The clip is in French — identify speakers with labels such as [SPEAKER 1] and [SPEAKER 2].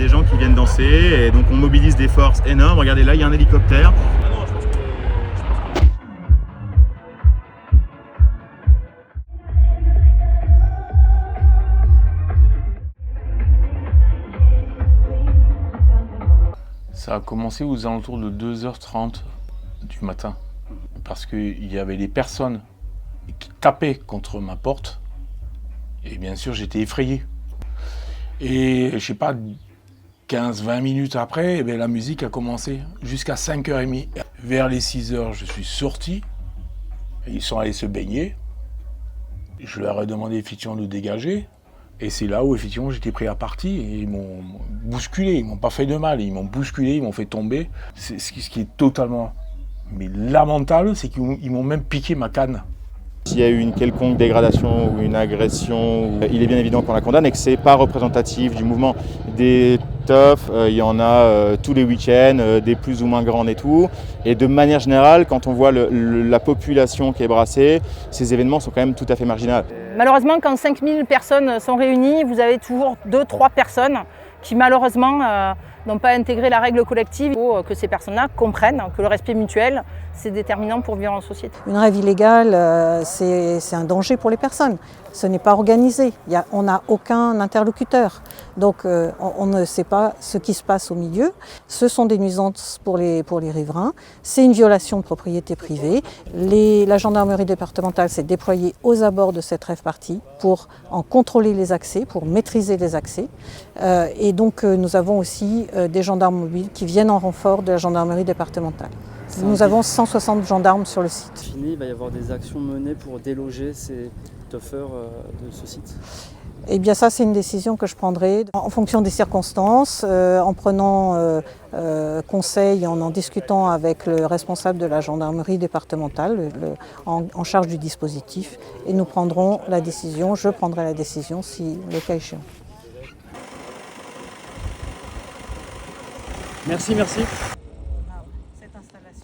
[SPEAKER 1] des gens qui viennent danser et donc on mobilise des forces énormes. Regardez là, il y a un hélicoptère.
[SPEAKER 2] Ça a commencé aux alentours de 2h30 du matin parce qu'il y avait des personnes qui tapaient contre ma porte et bien sûr j'étais effrayé. Et je sais pas, 15-20 minutes après, eh bien, la musique a commencé jusqu'à 5h30. Vers les 6h, je suis sorti, et ils sont allés se baigner. Je leur ai demandé effectivement de dégager. Et c'est là où effectivement j'étais pris à partie et ils m'ont bousculé, ils m'ont pas fait de mal, ils m'ont bousculé, ils m'ont fait tomber. Ce qui est totalement lamentable, c'est qu'ils m'ont même piqué ma canne.
[SPEAKER 1] S'il y a eu une quelconque dégradation ou une agression, il est bien évident qu'on la condamne et que ce n'est pas représentatif du mouvement. Des teufs, il y en a tous les week-ends, des plus ou moins grandes et tout. Et de manière générale, quand on voit la population qui est brassée, ces événements sont quand même tout à fait marginaux.
[SPEAKER 3] Malheureusement, quand 5000 personnes sont réunies, vous avez toujours 2-3 personnes qui malheureusement n'ont pas intégré la règle collective. Il faut que ces personnes-là comprennent que le respect mutuel, c'est déterminant pour vivre en société.
[SPEAKER 4] Une rave illégale, c'est un danger pour les personnes. Ce n'est pas organisé, on n'a aucun interlocuteur. Donc on ne sait pas ce qui se passe au milieu. Ce sont des nuisances pour les riverains. C'est une violation de propriété privée. La gendarmerie départementale s'est déployée aux abords de cette rave party pour en contrôler les accès, pour maîtriser les accès. Et donc nous avons aussi des gendarmes mobiles qui viennent en renfort de la gendarmerie départementale. Nous avons 160 gendarmes sur le site.
[SPEAKER 5] Il va y avoir des actions menées pour déloger ces teufeurs de ce site.
[SPEAKER 4] Eh bien ça, c'est une décision que je prendrai en fonction des circonstances, en prenant conseil, en discutant avec le responsable de la gendarmerie départementale en charge du dispositif. Et nous prendrons la décision, je prendrai la décision si le cas échéant.
[SPEAKER 5] Merci.